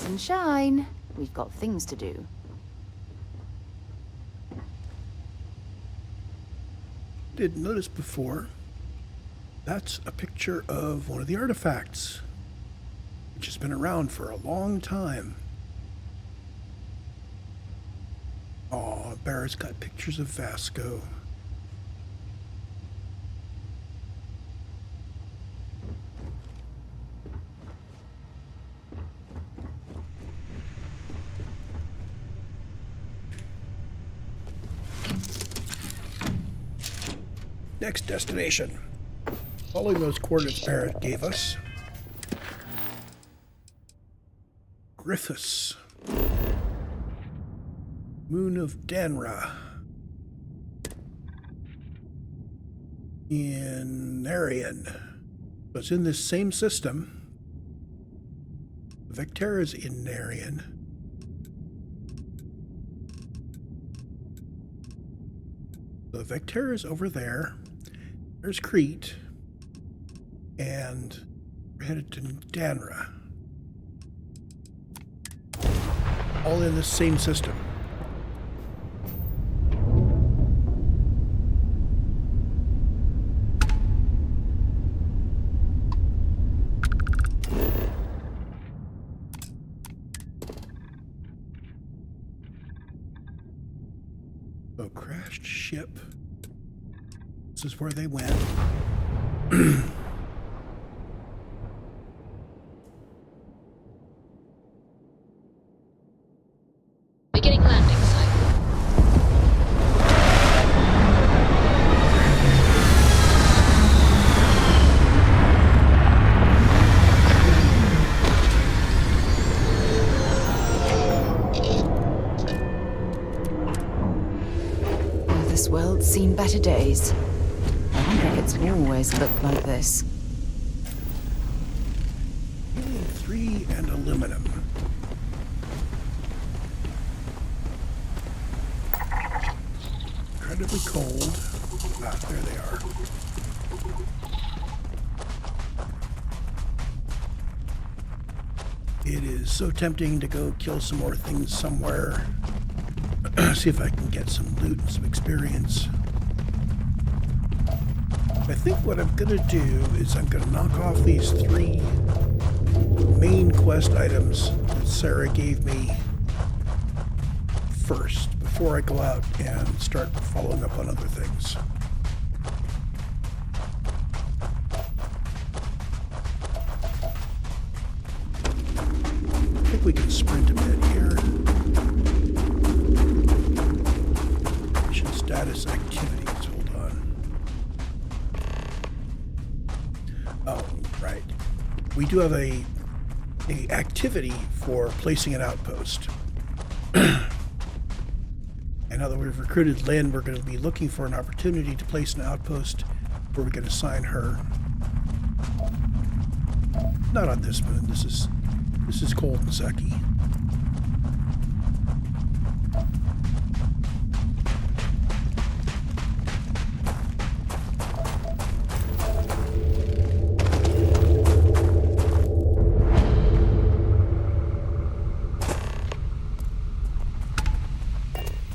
Rise and shine. We've got things to do. Didn't notice before. That's a picture of one of the artifacts, which has been around for a long time. Aw, Barrett's got pictures of Vasco. Next destination. Following those coordinates Barrett gave us. Griffiths. Moon of Danra. In Arian. So it's in this same system. Vectera's in Arian. So Vectera's over there. There's Crete. And we're headed to Danra. All in the same system. So crashed ship. This is where they went. Beginning landing site. Oh, this world's seen better days. I wonder if it's always looked like this. Helium-3 and aluminum. Incredibly cold. Ah, there they are. It is so tempting to go kill some more things somewhere. See if I can get some loot and some experience. I think what I'm going to do is I'm going to knock off these 3 main quest items that Sarah gave me first, before I go out and start following up on other things. I think we can sprint a bit here. Mission status activities, hold on. Oh, right. We do have a activity for placing an outpost. And now that we've recruited Lynn, we're going to be looking for an opportunity to place an outpost where we're going to assign her. Not on this moon. This is cold and sucky.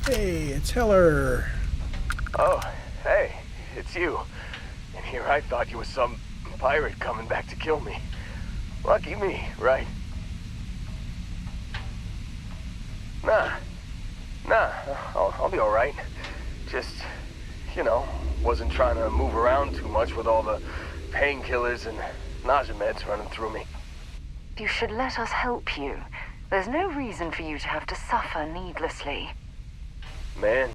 Hey, it's Heller. Oh, hey, it's you. And here I thought you were some pirate coming back to kill me. Lucky me, right? Nah, I'll be alright. Just, wasn't trying to move around too much with all the painkillers and nausea meds running through me. You should let us help you. There's no reason for you to have to suffer needlessly. Man,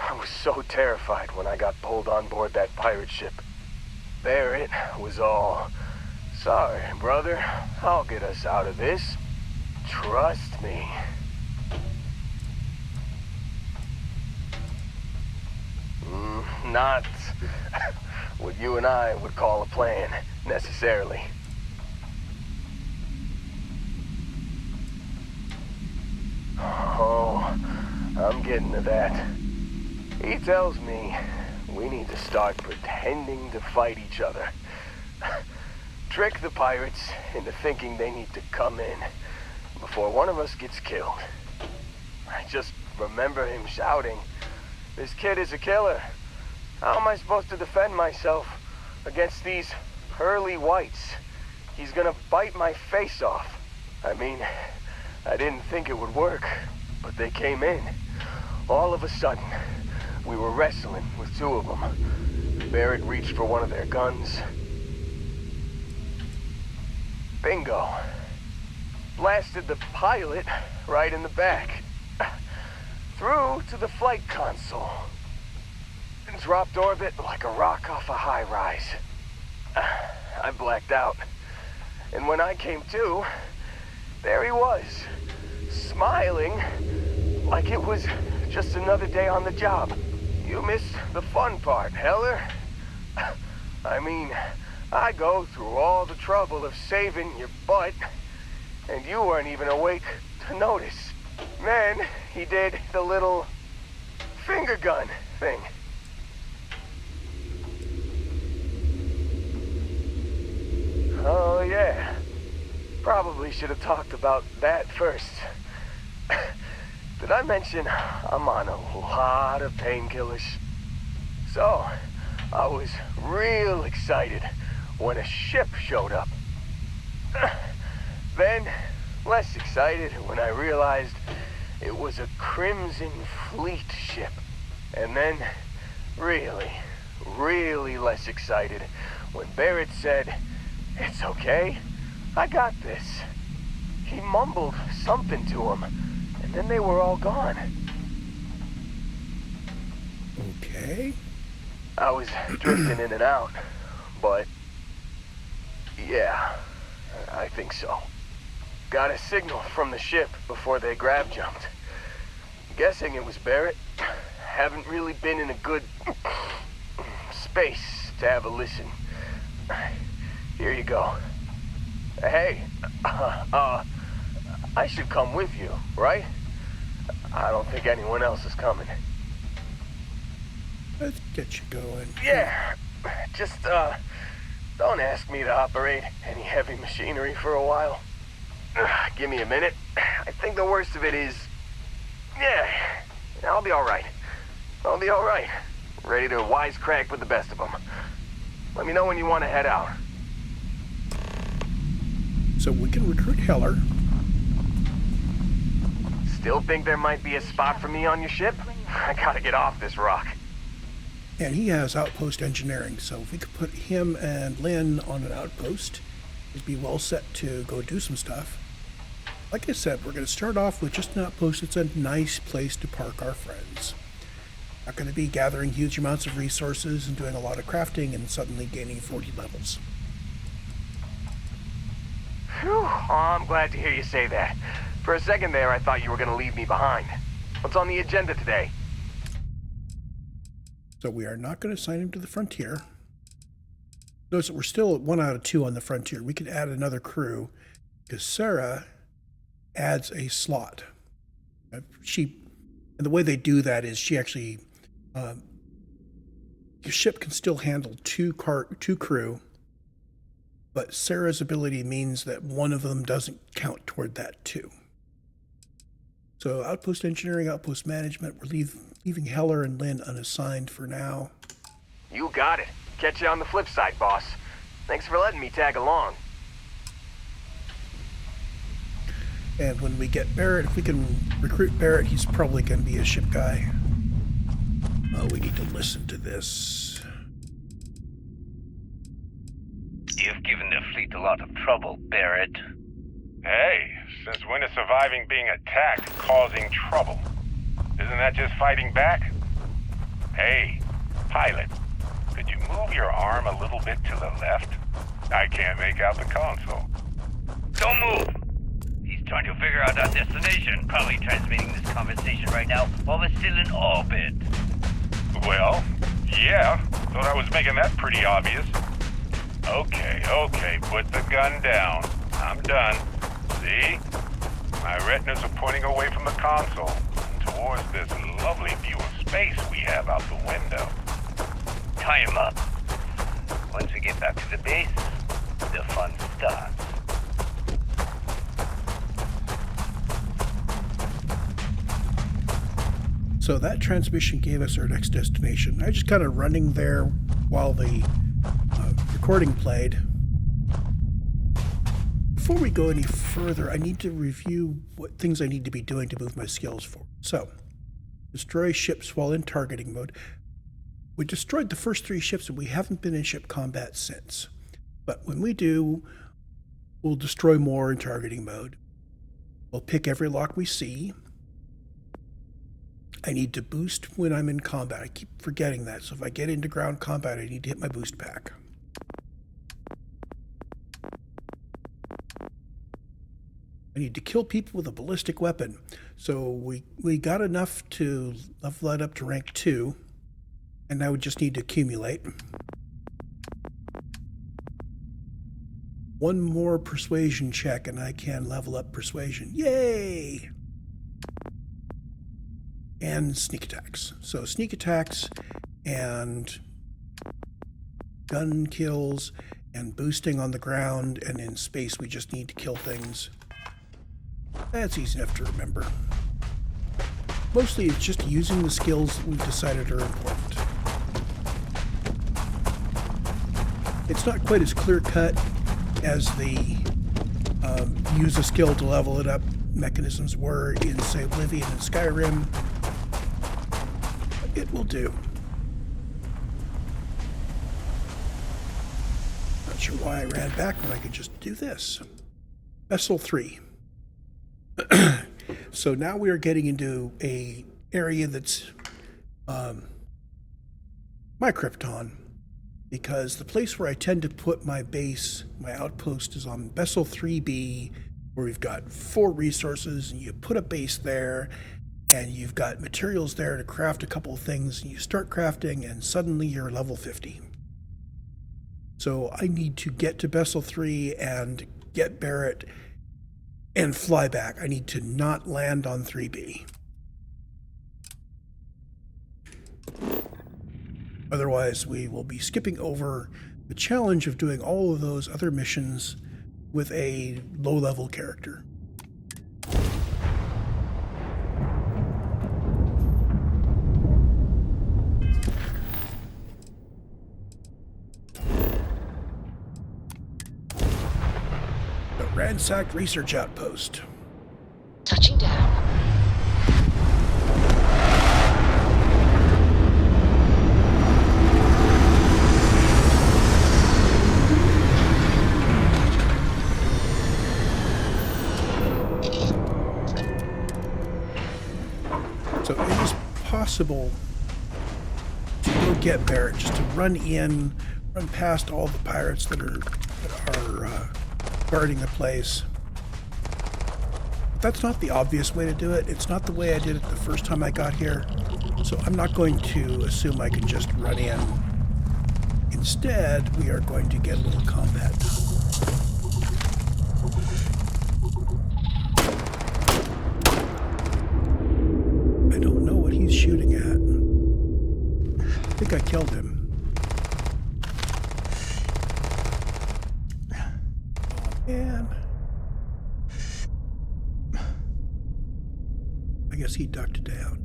I was so terrified when I got pulled on board that pirate ship. Barrett was all, "Sorry, brother, I'll get us out of this. Trust me." Not what you and I would call a plan, necessarily. Oh, I'm getting to that. He tells me we need to start pretending to fight each other. Trick the pirates into thinking they need to come in. before one of us gets killed. I just remember him shouting, "This kid is a killer. How am I supposed to defend myself against these pearly whites? He's gonna bite my face off." I mean, I didn't think it would work, but they came in. All of a sudden, we were wrestling with two of them. Barrett reached for one of their guns. Bingo. Blasted the pilot right in the back. Through to the flight console. And dropped orbit like a rock off a high rise. I blacked out. And when I came to, there he was, smiling like it was just another day on the job. You missed the fun part, Heller. I mean, I go through all the trouble of saving your butt, and you weren't even awake to notice. Then he did the little finger gun thing. Oh yeah, probably should have talked about that first. Did I mention I'm on a lot of painkillers? So, I was real excited when a ship showed up. Then, less excited when I realized it was a Crimson Fleet ship. And then, really less excited when Barrett said, "It's okay, I got this." He mumbled something to him, and then they were all gone. Okay. I was drifting in and out, but yeah, I think so. Got a signal from the ship before they grav jumped. Guessing it was Barrett. Haven't really been in a good space to have a listen. Here you go. Hey, I should come with you, right? I don't think anyone else is coming. Let's get you going. Yeah, just, don't ask me to operate any heavy machinery for a while. Give me a minute. I think the worst of it is, yeah, I'll be alright. I'll be alright. Ready to wisecrack with the best of them. Let me know when you want to head out. So we can recruit Heller. Still think there might be a spot for me on your ship? I gotta get off this rock. And he has outpost engineering, so if we could put him and Lynn on an outpost, he'd be well set to go do some stuff. Like I said, we're going to start off with just an outpost. It's a nice place to park our friends. Not going to be gathering huge amounts of resources and doing a lot of crafting and suddenly gaining 40 levels. Whew, oh, I'm glad to hear you say that. For a second there, I thought you were going to leave me behind. What's on the agenda today? So we are not going to assign him to the Frontier. Notice that we're still at 1 out of 2 on the Frontier. We could add another crew because Sarah adds a slot. And the way they do that is she actually, your ship can still handle two crew, but Sarah's ability means that one of them doesn't count toward that too. So outpost engineering, outpost management, we're leaving Heller and Lynn unassigned for now. You got it. Catch you on the flip side, boss. Thanks for letting me tag along. And when we get Barrett, if we can recruit Barrett, he's probably going to be a ship guy. Oh, we need to listen to this. You've given the fleet a lot of trouble, Barrett. Hey, since when is surviving being attacked causing trouble? Isn't that just fighting back? Hey, pilot, could you move your arm a little bit to the left? I can't make out the console. Don't move! He's trying to figure out our destination. Probably transmitting this conversation right now while we're still in orbit. Well, yeah, thought I was making that pretty obvious. Okay, put the gun down. I'm done. See? My retinas are pointing away from the console and towards this lovely view of space we have out the window. Tie him up. Once we get back to the base, the fun starts. So that transmission gave us our next destination. I just kind of running there while the recording played. Before we go any further, I need to review what things I need to be doing to move my skills forward. So, destroy ships while in targeting mode. We destroyed the first 3 ships and we haven't been in ship combat since. But when we do, we'll destroy more in targeting mode. We'll pick every lock we see. I need to boost when I'm in combat. I keep forgetting that. So if I get into ground combat, I need to hit my boost pack. I need to kill people with a ballistic weapon. So we got enough to level that up to rank 2. And now we just need to accumulate. One more persuasion check and I can level up persuasion. Yay! And sneak attacks. So sneak attacks and gun kills and boosting on the ground, and in space we just need to kill things. That's easy enough to remember. Mostly it's just using the skills we've decided are important. It's not quite as clear-cut as the use a skill to level it up mechanisms were in, say, Oblivion and Skyrim. It will do. Not sure why I ran back when I could just do this. Vessel 3. So now we are getting into a area that's my Krypton, because the place where I tend to put my base, my outpost, is on Vessel 3B, where we've got 4 resources, and you put a base there, and you've got materials there to craft a couple of things, and you start crafting, and suddenly you're level 50. So I need to get to Vessel 3 and get Barrett and fly back. I need to not land on 3B. Otherwise, we will be skipping over the challenge of doing all of those other missions with a low-level character. The ransacked research outpost. Touching down. So it is possible to go get Barrett, just to run past all the pirates that are guarding the place. But that's not the obvious way to do it. It's not the way I did it the first time I got here. So I'm not going to assume I can just run in. Instead, we are going to get a little combat. I don't know what he's shooting at. I think I killed him. And I guess he ducked down.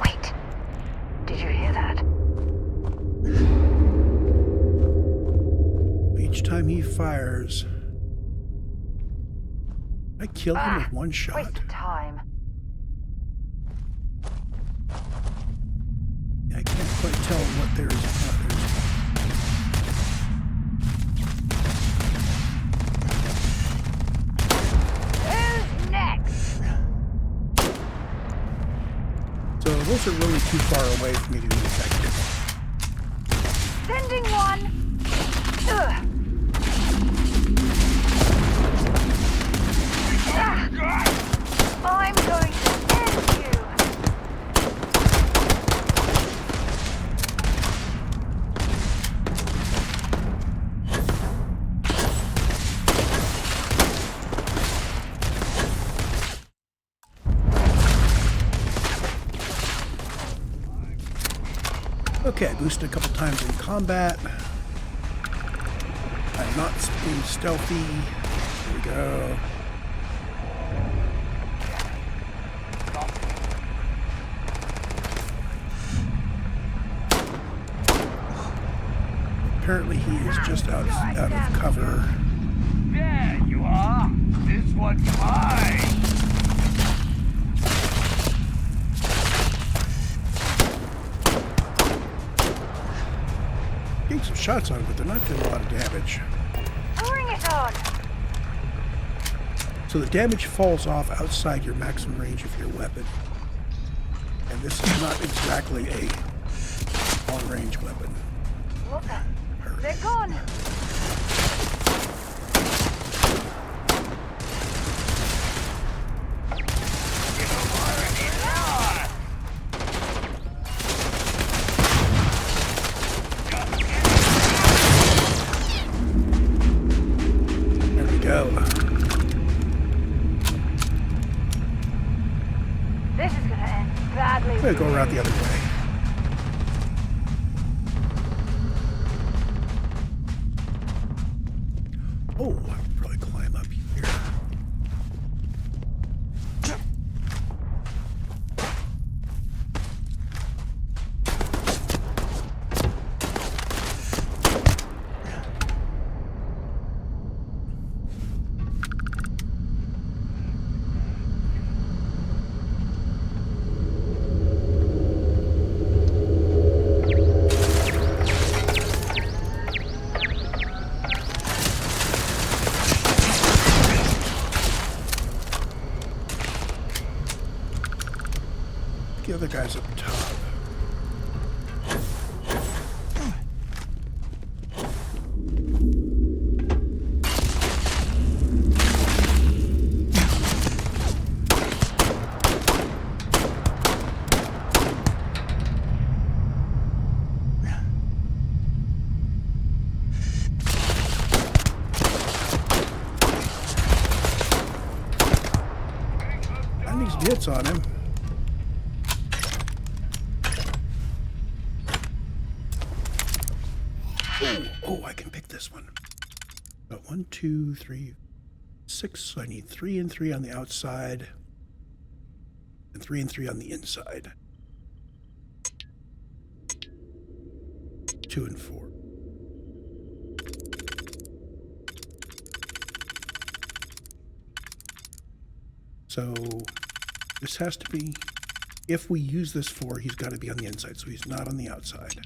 Wait. Did you hear that? Each time he fires, I kill him with one shot. Waste of time. Yeah, I can't quite tell what there is and what there is. Who's next? So those are really too far away for me to be effective. Sending one. Ugh. I'm going to end you. Okay, I boosted a couple times in combat. I'm not being stealthy. Here we go. Apparently he is just out of cover. There you are. This one's mine. Getting some shots on him, but they're not doing a lot of damage. Bring it on! So the damage falls off outside your maximum range of your weapon. And this is not exactly a long-range weapon. Look, they're gone! There we go. This is gonna end badly. I'm gonna go around the other way. Oh, I could probably climb up here. The other guy's up top. I need some hits on him. Oh, I can pick this one. Got 1, 2, 3, 6. So I need 3 and 3 on the outside, and 3 and 3 on the inside. 2 and 4. So this has to be, if we use this 4, he's got to be on the inside, so he's not on the outside.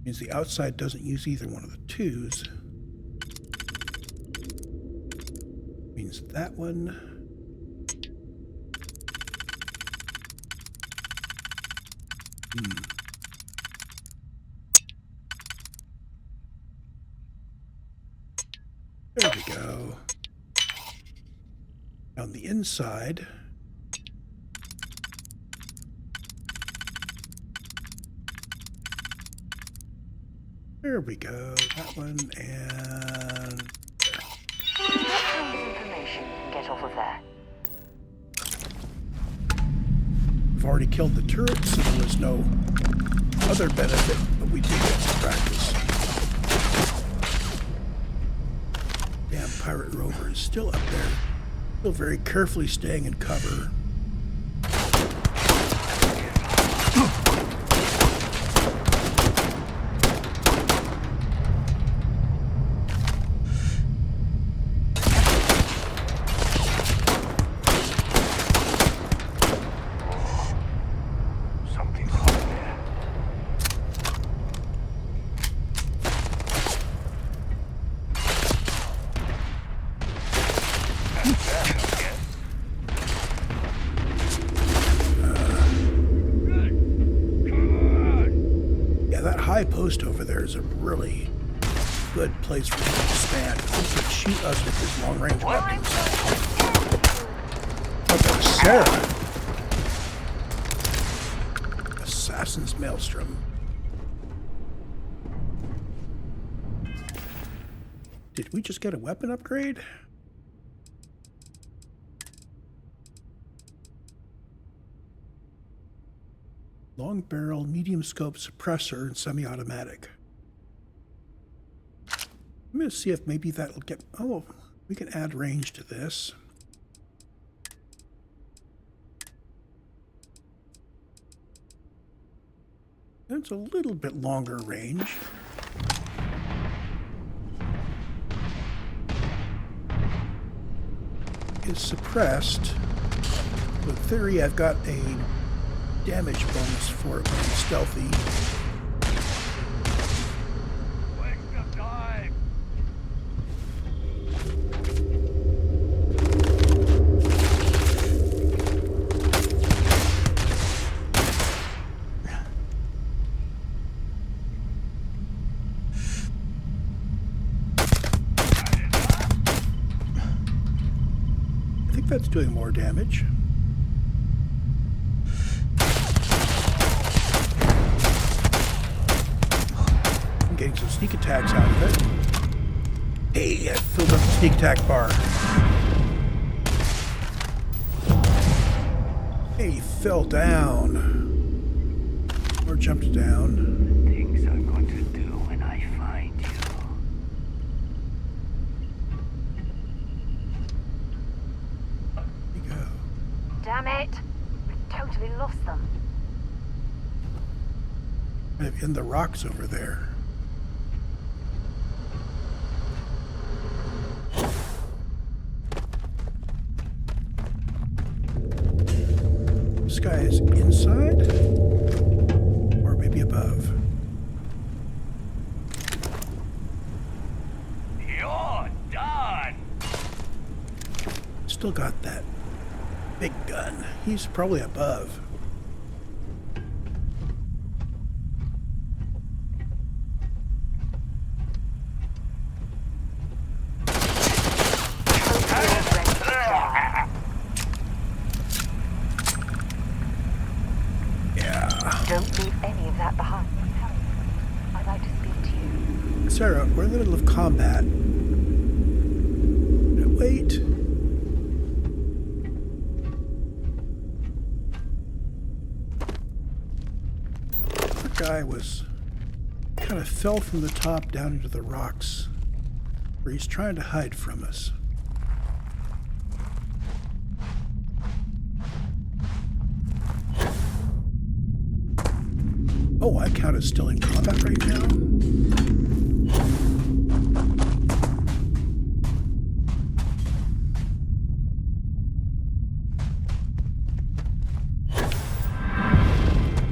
Means the outside doesn't use either one of the 2s. Means that one. There we go. On the inside. There we go. That one and there. What kind of information you can get off of there? We've already killed the turret, so there was no other benefit, but we did get some practice. Damn pirate rover is still up there, still very carefully staying in cover. High post over there is a really good place for him to stand. He can shoot us with his long-range weapons. What's that, Sarah? Assassin's Maelstrom. Did we just get a weapon upgrade? Long barrel, medium scope suppressor, and semi-automatic. I'm going to see if maybe that'll get... Oh, we can add range to this. That's a little bit longer range. Is suppressed. In theory, I've got a damage bonus for it when I'm stealthy. Waste of time. I think that's doing more damage. I'm getting some sneak attacks out of it. Hey, I filled up the sneak attack bar. Hey, he fell down. Or jumped down. Things I'm going to do when I find you. There you go. Damn it! We've totally lost them. Kind of in the rocks over there. This guy is inside? Or maybe above? You're done. Still got that big gun. He's probably above. Yeah. Don't leave any of that behind. I'd like to speak to you. Sarah, we're in the middle of combat. Wait. The guy was kind of fell from the top down into the rocks where he's trying to hide from us. Oh, I count as still in combat right now.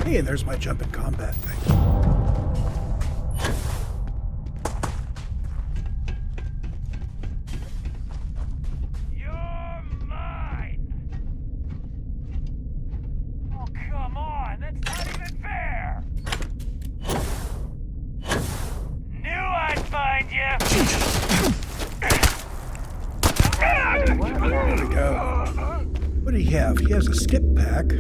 Hey, and there's my jump in combat thing. You're mine. Oh, come on. That's not even fair. Knew I'd find you. There we go. What do he have? He has a skip pack.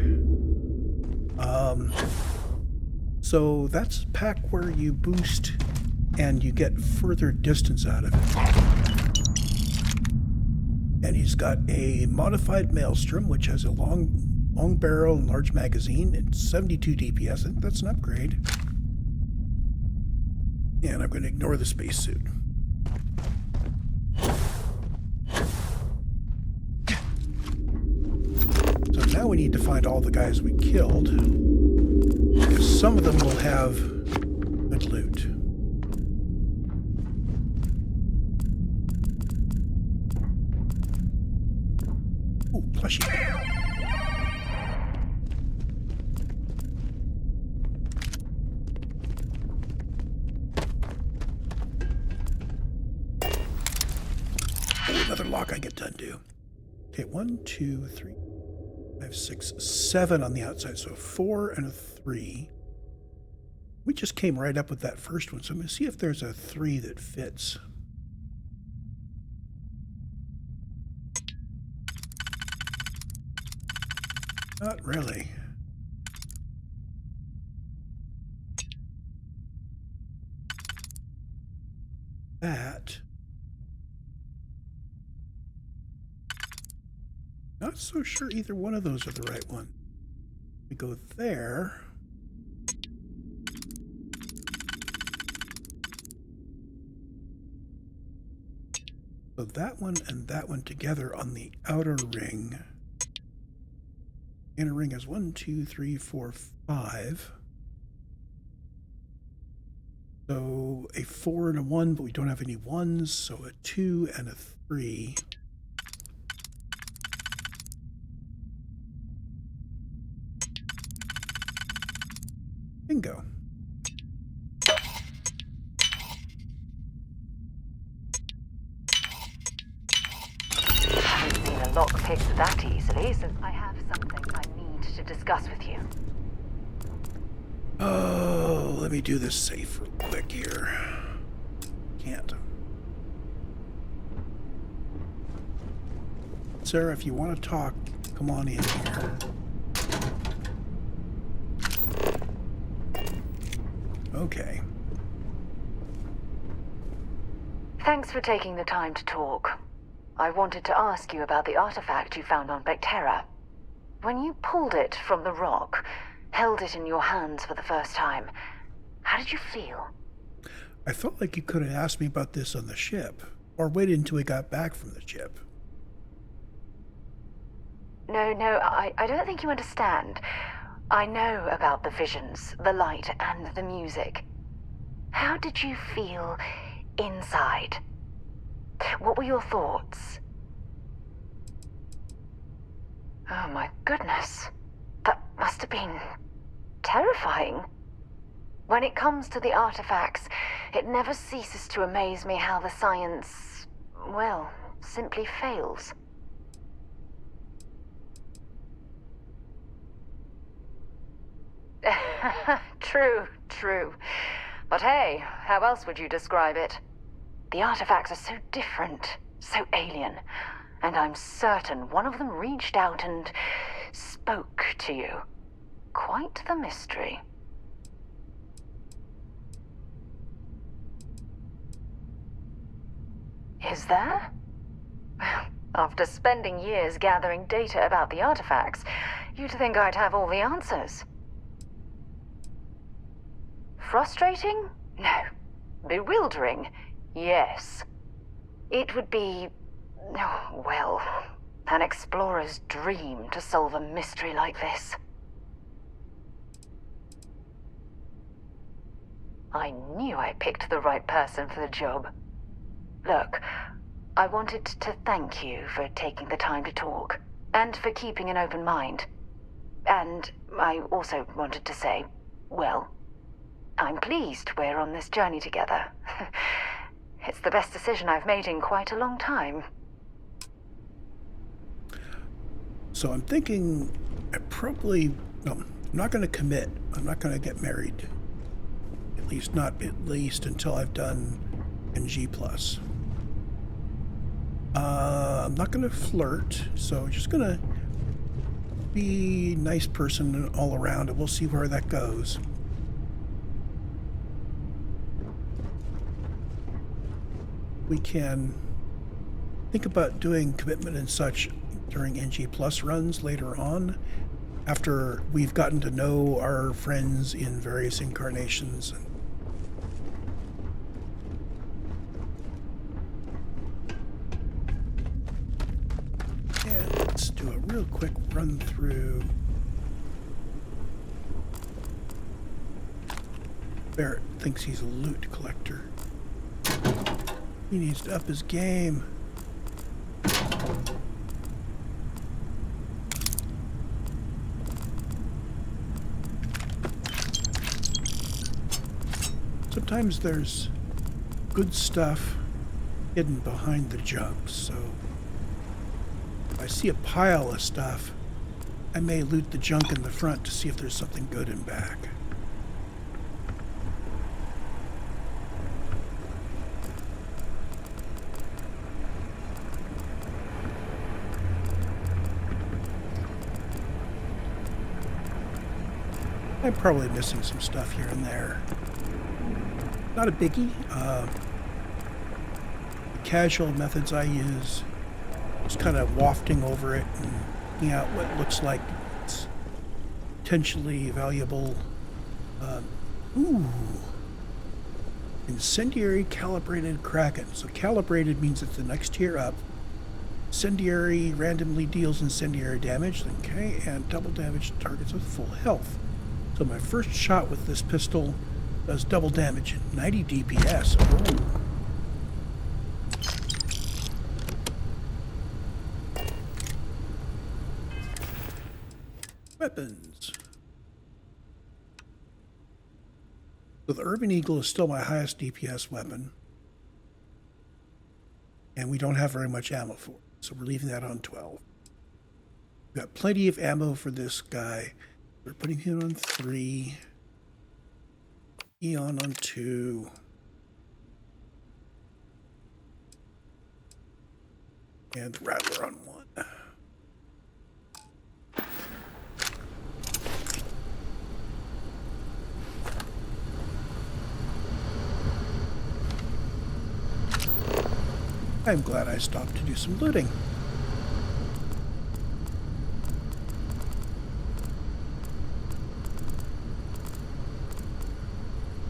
So that's a pack where you boost and you get further distance out of it. And he's got a modified Maelstrom, which has a long barrel and large magazine. It's 72 DPS. I think that's an upgrade. And I'm going to ignore the spacesuit. So now we need to find all the guys we killed. Because some of them will have good loot. Ooh, plushie. Oh, another lock I get to undo. Okay, 1, 2, 3, 5, 6, 7 on the outside, so 4 and a 3. We just came right up with that first one, so I'm going to see if there's a 3 that fits. Not really. That. Not so sure either one of those are the right one. We go there. So that one and that one together on the outer ring. Inner ring is 1, 2, 3, 4, 5. So a 4 and a 1, but we don't have any 1s, so a 2 and a 3. Bingo. Haven't seen a lock picked that easily, so I have something I need to discuss with you. Oh, let me do this safe real quick here. Can't. Sarah, if you want to talk, come on in here. Okay. Thanks for taking the time to talk. I wanted to ask you about the artifact you found on Bactera. When you pulled it from the rock, held it in your hands for the first time, how did you feel? I felt like you could have asked me about this on the ship, or waited until we got back from the ship. No, I don't think you understand. I know about the visions, the light, and the music. How did you feel inside? What were your thoughts? Oh my goodness. That must have been terrifying. When it comes to the artifacts, it never ceases to amaze me how the science, well, simply fails. True. But hey, how else would you describe it? The artifacts are so different, so alien, and I'm certain one of them reached out and spoke to you. Quite the mystery. Is there? Well, after spending years gathering data about the artifacts, you'd think I'd have all the answers. Frustrating? No. Bewildering? Yes. It would be, oh, well, an explorer's dream to solve a mystery like this. I knew I picked the right person for the job. Look, I wanted to thank you for taking the time to talk, and for keeping an open mind. And I also wanted to say, well, I'm pleased we're on this journey together. It's the best decision I've made in quite a long time. So I'm thinking I'm not going to commit. I'm not going to get married. At least until I've done NG+. I'm not going to flirt, so just going to be a nice person all around, and we'll see where that goes. We can think about doing commitment and such during NG+ runs later on, after we've gotten to know our friends in various incarnations. And let's do a real quick run through. Barrett thinks he's a loot collector. He needs to up his game. Sometimes there's good stuff hidden behind the junk, so if I see a pile of stuff, I may loot the junk in the front to see if there's something good in back. I'm probably missing some stuff here and there. Not a biggie. The casual methods I use, just kind of wafting over it and looking out what looks like it's potentially valuable. Incendiary calibrated Kraken. So calibrated means it's the next tier up. Incendiary randomly deals incendiary damage, okay, and double damage to targets with full health. So my first shot with this pistol Does double damage, 90 DPS. Oh. Weapons. So the Urban Eagle is still my highest DPS weapon. And we don't have very much ammo for it, so we're leaving that on 12. We've got plenty of ammo for this guy. We're putting him on 3. Eon on 2. And the Rattler on 1. I'm glad I stopped to do some looting.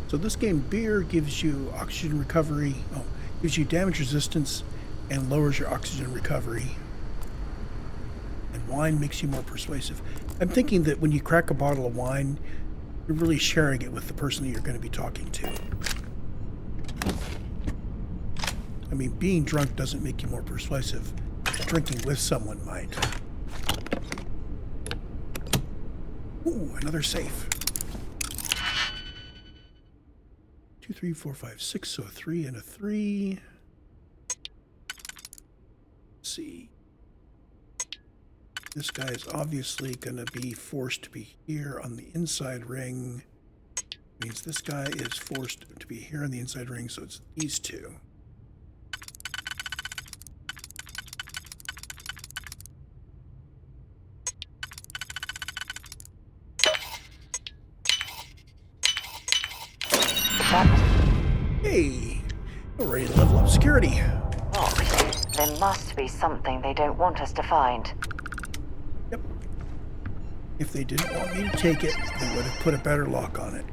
So this game, beer gives you oxygen recovery, gives you damage resistance and lowers your oxygen recovery. And wine makes you more persuasive. I'm thinking that when you crack a bottle of wine, you're really sharing it with the person that you're going to be talking to. I mean, being drunk doesn't make you more persuasive. Drinking with someone might. Ooh, another safe. 2, 3, 4, 5, 6, so a 3 and a 3. Let's see. This guy is obviously going to be forced to be here on the inside ring. Means this guy is forced to be here on the inside ring, so it's these two. Hey, we're ready to level up security. Locked. There must be something they don't want us to find. Yep. If they didn't want me to take it, they would have put a better lock on it.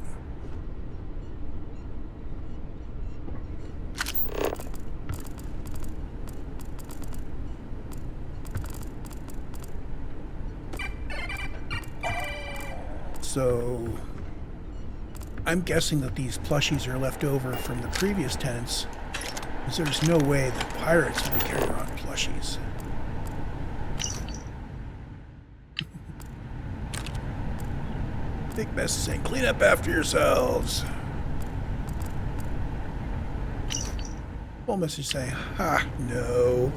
So I'm guessing that these plushies are left over from the previous tenants, because there's no way that pirates would be carrying around plushies. Big mess saying, clean up after yourselves. Full message saying, ha, no.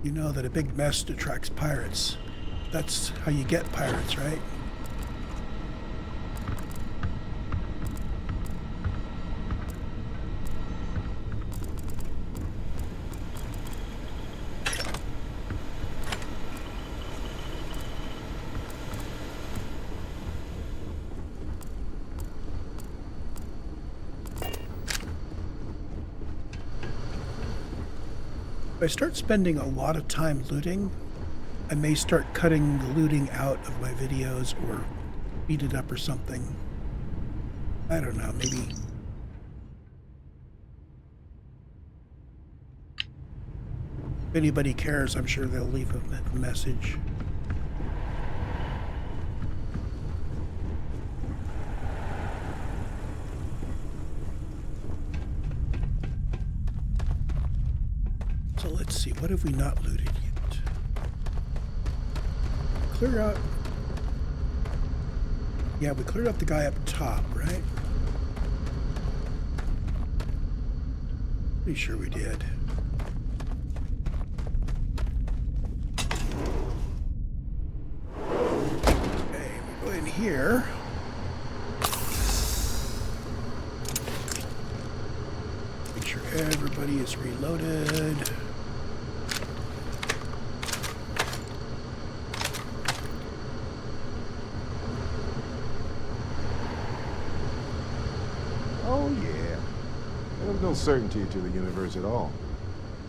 You know that a big mess attracts pirates. That's how you get pirates, right? If I start spending a lot of time looting, I may start cutting the looting out of my videos or speed it up or something. I don't know, maybe. If anybody cares, I'm sure they'll leave a message. So let's see, what have we not looted yet? Clear out. Yeah, we cleared up the guy up top, right? Pretty sure we did. Okay, we go in here. Make sure everybody is reloaded. No certainty to the universe at all.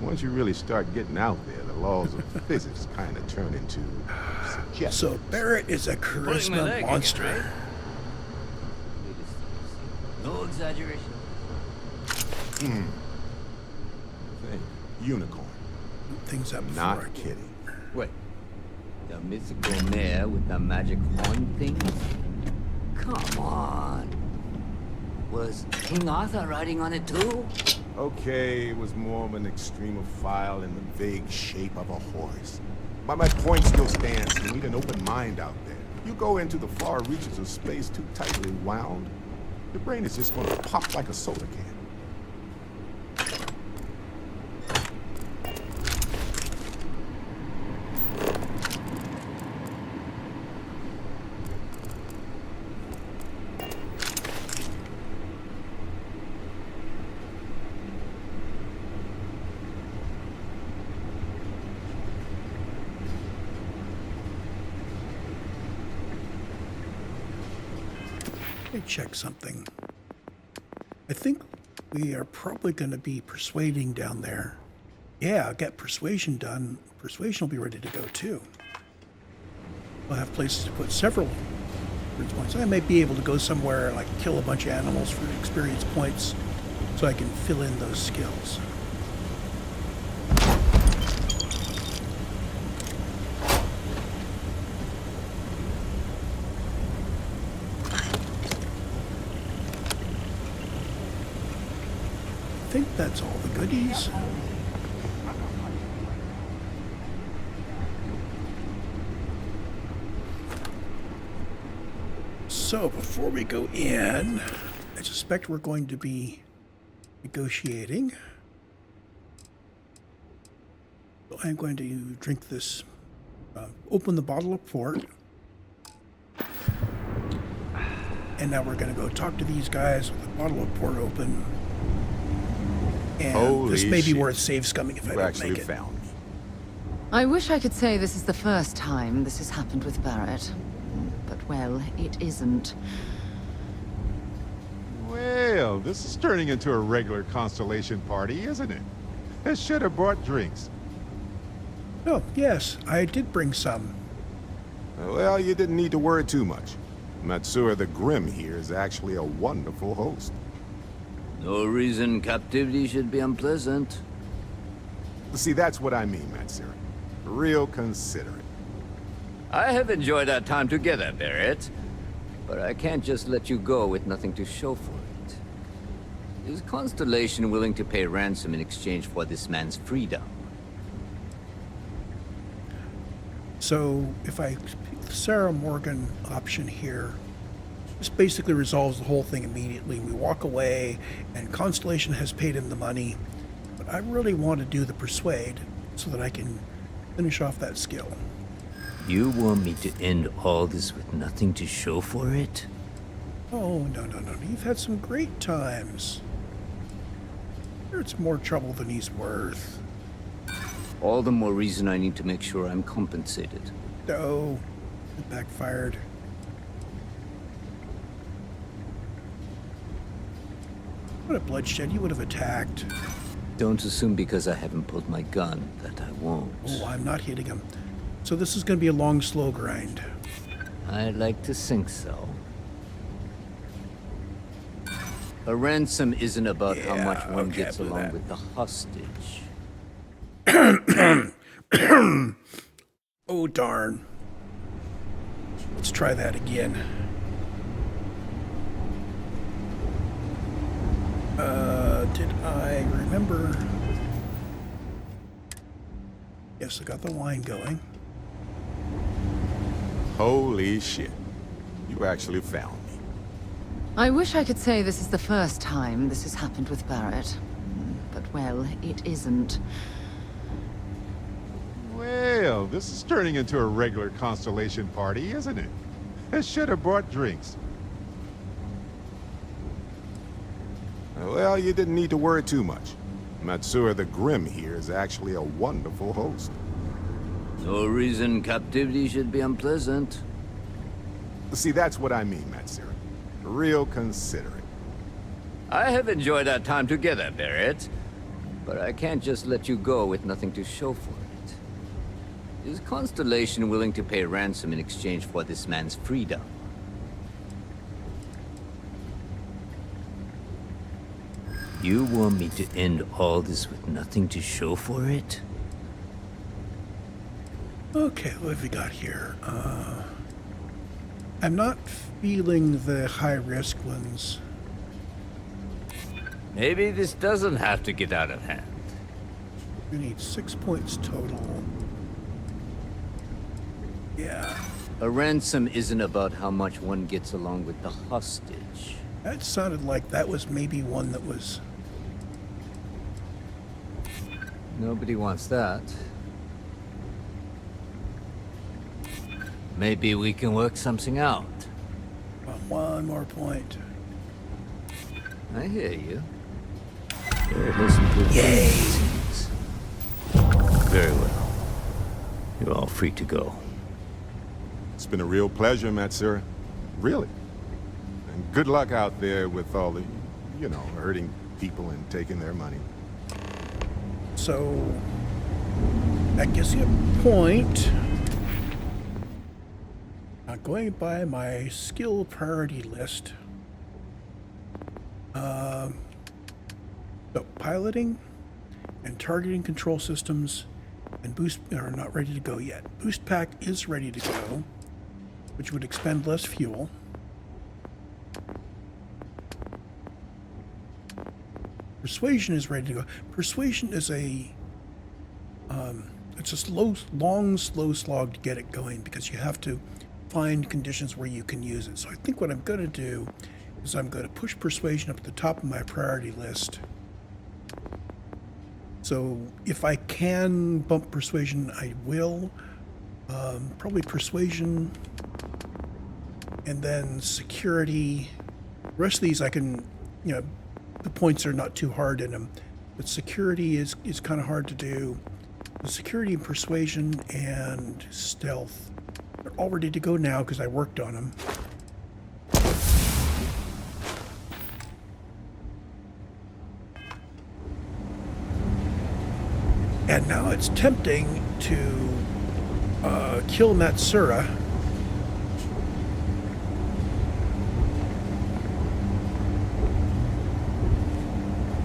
Once you really start getting out there, the laws of physics kind of turn into suggestion. So Barrett is a charisma monster. Again, right? No exaggeration. Hey, unicorn. Things up before Not I kidding. Wait, the mythical mare with the magic horn thing? Come on. Was King Arthur riding on it too? Okay, it was more of an extremophile in the vague shape of a horse. But my point still stands. You need an open mind out there. You go into the far reaches of space too tightly wound, your brain is just going to pop like a soda can. Let me check something. I think we are probably going to be persuading down there. Yeah, I'll get persuasion done. Persuasion will be ready to go too. We'll have places to put several points. I may be able to go somewhere like kill a bunch of animals for experience points so I can fill in those skills. I think that's all the goodies. So before we go in, I suspect we're going to be negotiating. So I'm going to drink this, open the bottle of port. And now we're going to go talk to these guys with the bottle of port open. And Holy this may be shit. worth save scumming if I You don't actually make it. found me. I wish I could say this is the first time this has happened with Barrett. But, well, it isn't. Well, this is turning into a regular Constellation party, isn't it? I should have brought drinks. Oh, yes, I did bring some. Well, you didn't need to worry too much. Matsura the Grim here is actually a wonderful host. No reason captivity should be unpleasant. See, that's what I mean, Matsura. Real considerate. I have enjoyed our time together, Barrett. But I can't just let you go with nothing to show for it. Is Constellation willing to pay ransom in exchange for this man's freedom? So if I pick the Sarah Morgan option here, this basically resolves the whole thing immediately. We walk away and Constellation has paid him the money, but I really want to do the persuade so that I can finish off that skill. You want me to end all this with nothing to show for it? Oh, no. You've had some great times. It's more trouble than he's worth. All the more reason I need to make sure I'm compensated. No, it backfired. What a bloodshed. You would have attacked. Don't assume because I haven't pulled my gun that I won't. Oh, I'm not hitting him. So this is going to be a long, slow grind. I'd like to think so. A ransom isn't about how Yeah, much one okay, gets I blew along that. with the hostage. Oh, darn. Let's try that again. Did I remember? Yes, I got the wine going. Holy shit. You actually found me. I wish I could say this is the first time this has happened with Barrett. But, well, it isn't. Well, this is turning into a regular Constellation party, isn't it? I should have brought drinks. Well, you didn't need to worry too much. Matsura the Grim here is actually a wonderful host. No reason captivity should be unpleasant. See, that's what I mean, Matsura. Real considerate. I have enjoyed our time together, Barrett. But I can't just let you go with nothing to show for it. Is Constellation willing to pay ransom in exchange for this man's freedom? You want me to end all this with nothing to show for it? Okay, what have we got here? I'm not feeling the high-risk ones. Maybe this doesn't have to get out of hand. We need 6 points total. Yeah, A ransom isn't about how much one gets along with the hostage. that sounded like that was maybe one that was... Nobody wants that. Maybe we can work something out. One more point. I hear you. There's some good things. Very well. You're all free to go. It's been a real pleasure, Matsura. Really. And good luck out there with all the, you know, hurting people and taking their money. So, that gives you a point. Now, going by my skill priority list. So, piloting and targeting control systems and boost are not ready to go yet. Boost pack is ready to go, which would expend less fuel. Persuasion is ready to go. Persuasion is it's a long, slow slog to get it going because you have to find conditions where you can use it. So I think what I'm going to do is I'm going to push persuasion up at the top of my priority list. So if I can bump persuasion, I will. Probably persuasion, and then security. The rest of these I can, you know, the points are not too hard in them, but security is kind of hard to do. The security and persuasion and stealth are all ready to go now because I worked on them. And now it's tempting to kill Matsura.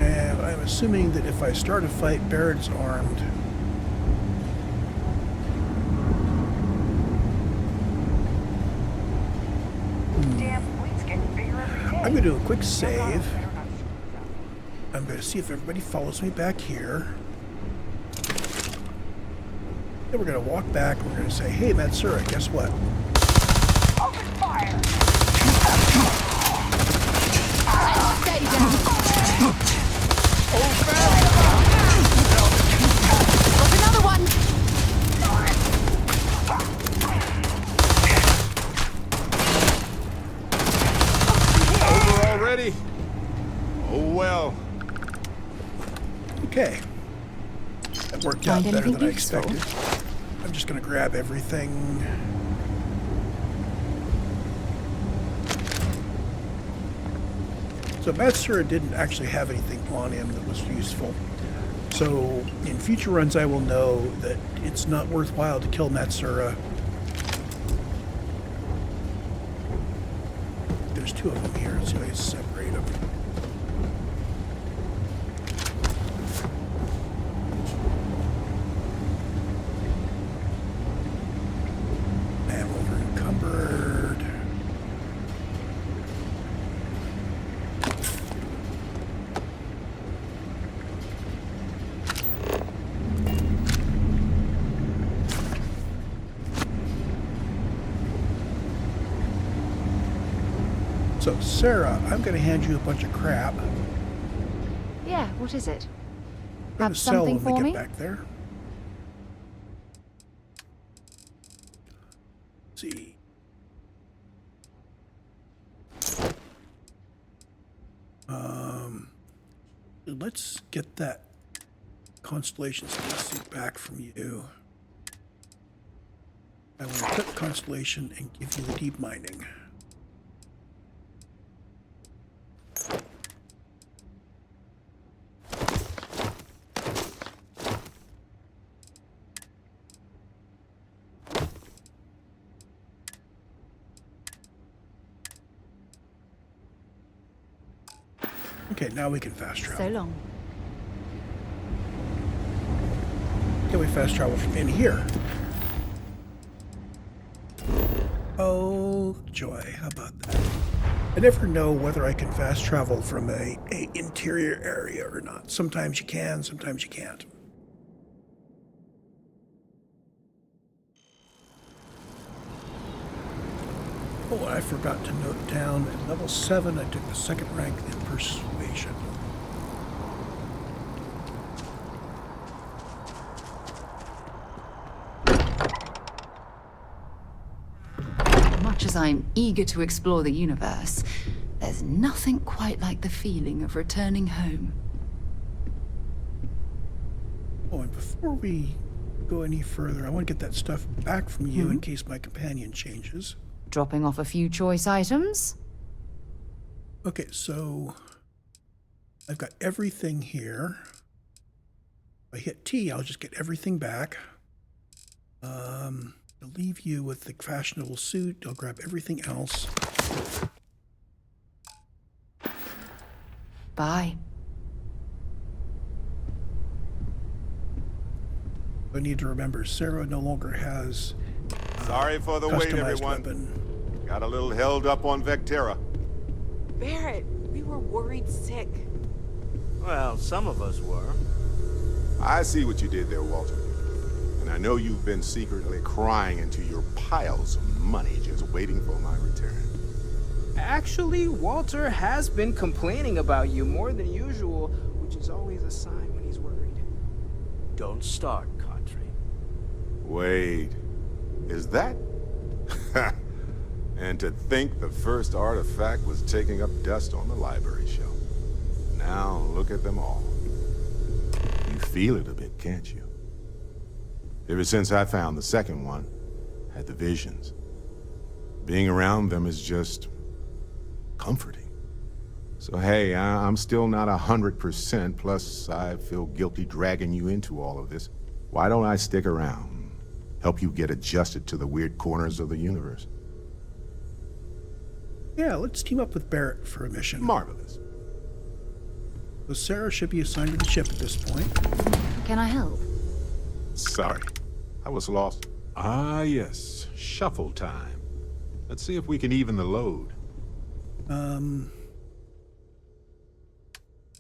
And I'm assuming that if I start a fight, Barrett's armed. I'm going to do a quick save. I'm going to see if everybody follows me back here. Then we're going to walk back. We're going to say, hey, Matsura, guess what? Open fire! Stay down. Got another one. Over already? Oh well. Okay. That worked out Find better than I anything useful? expected. I'm just going to grab everything. So Matsura didn't actually have anything on him that was useful. So in future runs I will know that it's not worthwhile to kill Matsura. There's two of them here, so I separate them. I'm over encumbered. So, Sarah, I'm going to hand you a bunch of crap. Yeah, what is it? I'm going Have to sell something when we for get me? back there. Let's see. Let's get that Constellation spacesuit back from you. I will equip Constellation and give you the deep mining. Okay, now we can fast travel. So long. Can we fast travel from in here? Oh, joy. How about that? I never know whether I can fast travel from a interior area or not. Sometimes you can, sometimes you can't. Oh, I forgot to note down at level 7 I took the second rank in persuasion. Much as I'm eager to explore the universe, there's nothing quite like the feeling of returning home. Oh, and before we go any further, I want to get that stuff back from you in case my companion changes. Dropping off a few choice items? Okay, so I've got everything here. If I hit T, I'll just get everything back. I'll leave you with the fashionable suit. I'll grab everything else. Bye. I need to remember Sarah no longer has Sorry for the wait, customized everyone. weapon. Got a little held up on Vectera. Barrett, we were worried sick. Well, some of us were. I see what you did there, Walter. And I know you've been secretly crying into your piles of money just waiting for my return. Actually, Walter has been complaining about you more than usual, which is always a sign when he's worried. Don't start, Country. Wait, is that? And to think the first artifact was taking up dust on the library shelf. Now look at them all. You feel it a bit, can't you? Ever since I found the second one, had the visions. Being around them is just comforting. So hey, I'm still not 100%, plus I feel guilty dragging you into all of this. Why don't I stick around? Help you get adjusted to the weird corners of the universe. Yeah, let's team up with Barrett for a mission. Marvelous. So Sarah should be assigned to the ship at this point. Can I help? Sorry, I was lost. Ah, yes. Shuffle time. Let's see if we can even the load.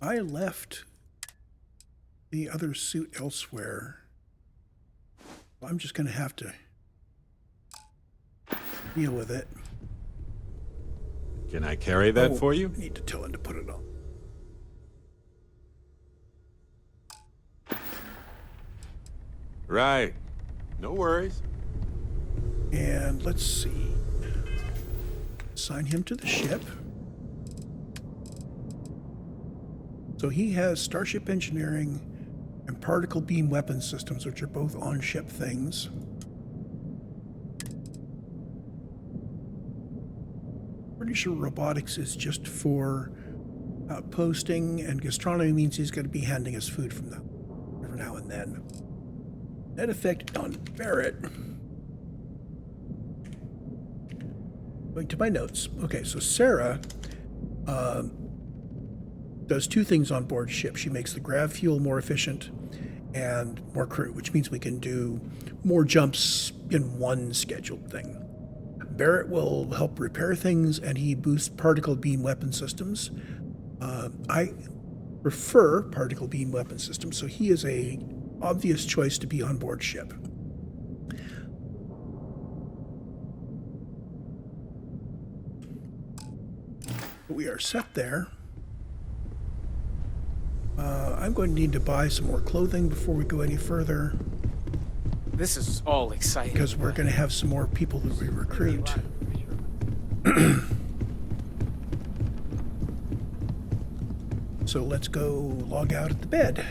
I left the other suit elsewhere. I'm just going to have to deal with it. Can I carry that for you? I need to tell him to put it on. Right. No worries. And let's see. Assign him to the ship. So he has Starship Engineering and Particle Beam Weapon Systems, which are both on-ship things. Pretty sure robotics is just for outposting, and gastronomy means he's going to be handing us food from them every now and then. Net effect on Barrett. Going to my notes. Okay, so Sarah does two things on board ship. She makes the grav fuel more efficient and more crew, which means we can do more jumps in one scheduled thing. Barrett will help repair things, and he boosts particle beam weapon systems. I prefer particle beam weapon systems, so he is a obvious choice to be on board ship. We are set there. I'm going to need to buy some more clothing before we go any further, This is all exciting. because we're going to have some more people that we recruit. So let's go log out at the bed.